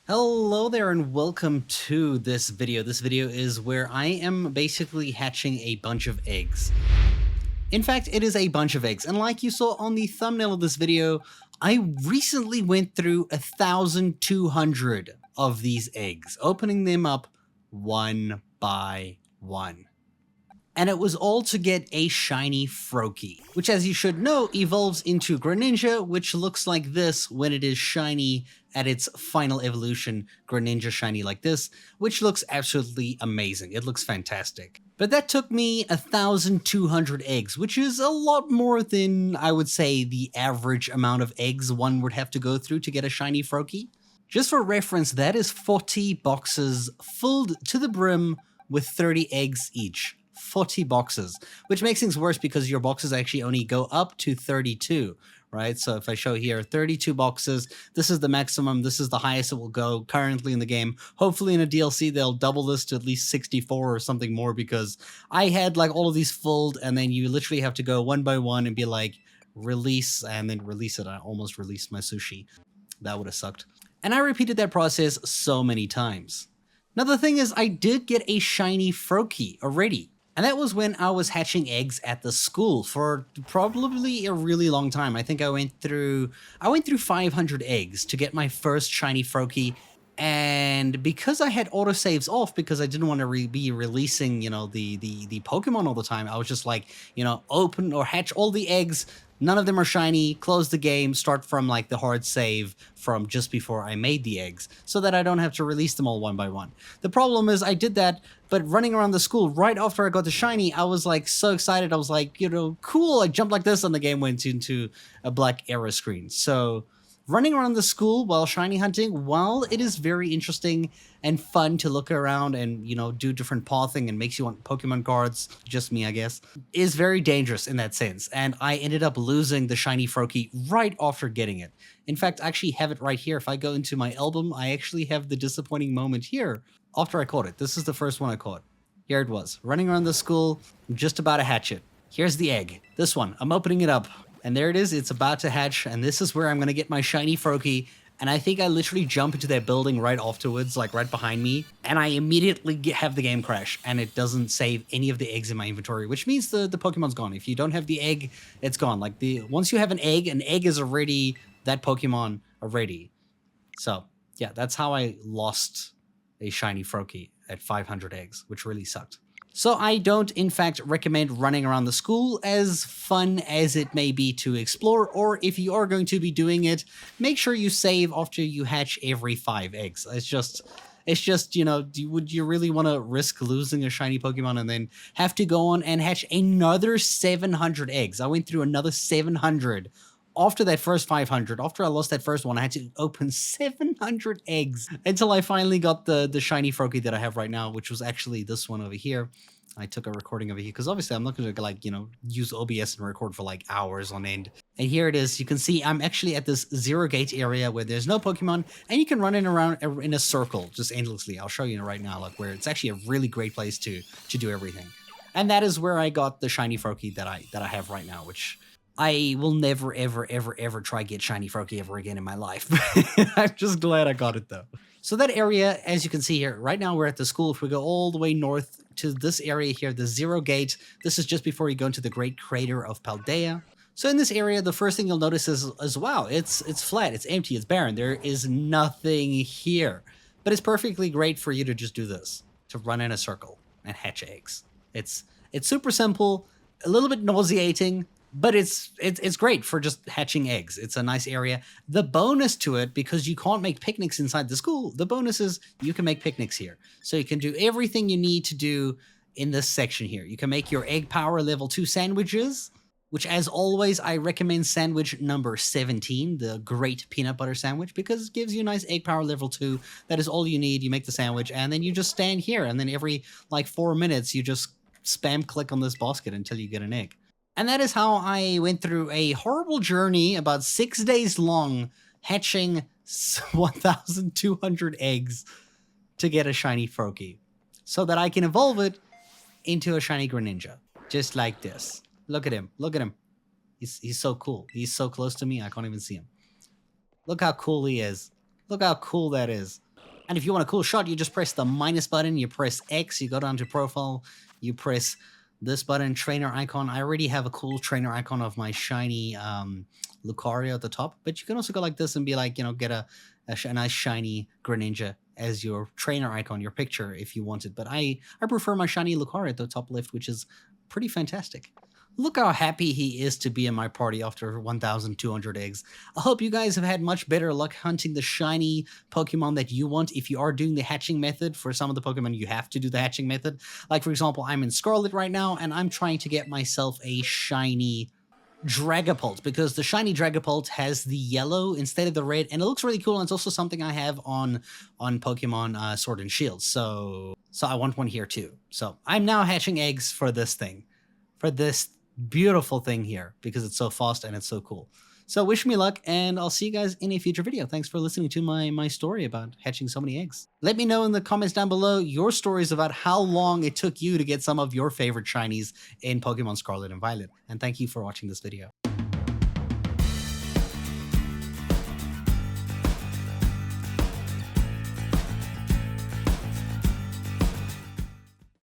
Hello there and welcome to this video. This video is where I am basically hatching a bunch of eggs. In fact, it is a bunch of eggs, and like you saw on the thumbnail of this video, I recently went through 1,200 of these eggs, opening them up one by one. And it was all to get a shiny Froakie, which, as you should know, evolves into Greninja, which looks like this when it is shiny at its final evolution, Greninja shiny like this, which looks absolutely amazing. It looks fantastic. But that took me 1,200 eggs, which is a lot more than, I would say, the average amount of eggs one would have to go through to get a shiny Froakie. Just for reference, that is 40 boxes filled to the brim with 30 eggs each. 40 boxes, which makes things worse because your boxes actually only go up to 32, right? So if I show here 32 boxes, this is the maximum, this is the highest it will go currently in the game. Hopefully in a DLC they'll double this to at least 64 or something more, because I had like all of these filled and then you literally have to go one by one and be like release and then release it. I almost released my sushi. That would have sucked. And I repeated that process so many times. Now the thing is, I did get a shiny Froakie already. And that was when I was hatching eggs at the school for probably a really long time. I think I went through 500 eggs to get my first shiny Froakie. And because I had autosaves off, because I didn't want to be releasing, the Pokemon all the time, I was just like, open or hatch all the eggs. None of them are shiny, close the game, start from like the hard save from just before I made the eggs, so that I don't have to release them all one by one. The problem is I did that, but running around the school right after I got the shiny, I was like so excited. I was like, cool, I jumped like this and the game went into a black error screen. So running around the school while shiny hunting, while it is very interesting and fun to look around and, do different pathing and makes you want Pokemon cards, just me, I guess, is very dangerous in that sense. And I ended up losing the shiny Froakie right after getting it. In fact, I actually have it right here. If I go into my album, I actually have the disappointing moment here after I caught it. This is the first one I caught. Here it was, running around the school, I'm just about to hatch it. Here's the egg. This one, I'm opening it up. And there it is, it's about to hatch, and this is where I'm going to get my shiny Froakie. And I think I literally jump into that building right afterwards, like right behind me, and I immediately have the game crash, and it doesn't save any of the eggs in my inventory, which means the Pokemon's gone. If you don't have the egg, it's gone. Like once you have an egg is already that Pokemon already. So yeah, that's how I lost a shiny Froakie at 500 eggs, which really sucked. So I don't, in fact, recommend running around the school, as fun as it may be to explore, or if you are going to be doing it, make sure you save after you hatch every 5 eggs. It's just, would you really want to risk losing a shiny Pokemon and then have to go on and hatch another 700 eggs? I went through another 700 after that first 500, after I lost that first one. I had to open 700 eggs until I finally got the shiny Froakie that I have right now, which was actually this one over here. I took a recording of it here because obviously I'm not going to use OBS and record for like hours on end. And here it is. You can see I'm actually at this zero gate area where there's no Pokemon, and you can run in around in a circle just endlessly. I'll show you right now, like where it's actually a really great place to do everything. And that is where I got the shiny Froakie that I have right now, which I will never, ever, ever, ever try get shiny Froakie ever again in my life. I'm just glad I got it though. So that area, as you can see here, right now we're at the school. If we go all the way north to this area here, the zero gate, this is just before you go into the Great Crater of Paldea. So in this area, the first thing you'll notice is wow, it's flat, it's empty, it's barren. There is nothing here. But it's perfectly great for you to just do this, to run in a circle and hatch eggs. It's super simple, a little bit nauseating, but it's great for just hatching eggs. It's a nice area. The bonus to it, because you can't make picnics inside the school, the bonus is you can make picnics here. So you can do everything you need to do in this section here. You can make your egg power level 2 sandwiches, which as always, I recommend sandwich number 17, the great peanut butter sandwich, because it gives you a nice egg power level 2. That is all you need. You make the sandwich, and then you just stand here, and then every like 4 minutes, you just spam click on this basket until you get an egg. And that is how I went through a horrible journey, about 6 days long, hatching 1,200 eggs to get a shiny Froakie, so that I can evolve it into a shiny Greninja, just like this. Look at him. Look at him. He's so cool. He's so close to me, I can't even see him. Look how cool he is. Look how cool that is. And if you want a cool shot, you just press the minus button, you press X, you go down to profile, you press this button, trainer icon. I already have a cool trainer icon of my shiny Lucario at the top, but you can also go like this and be like, get a nice shiny Greninja as your trainer icon, your picture, if you want it. But I prefer my shiny Lucario at the top left, which is pretty fantastic. Look how happy he is to be in my party after 1,200 eggs. I hope you guys have had much better luck hunting the shiny Pokemon that you want. If you are doing the hatching method, for some of the Pokemon you have to do the hatching method. Like for example, I'm in Scarlet right now and I'm trying to get myself a shiny Dragapult, because the shiny Dragapult has the yellow instead of the red, and it looks really cool, and it's also something I have on Pokemon Sword and Shield, so I want one here too. So I'm now hatching eggs for this thing, for this beautiful thing here, because it's so fast and it's so cool. So wish me luck, and I'll see you guys in a future video. Thanks for listening to my story about hatching so many eggs. Let me know in the comments down below your stories about how long it took you to get some of your favorite shinies in Pokemon Scarlet and Violet. And thank you for watching this video.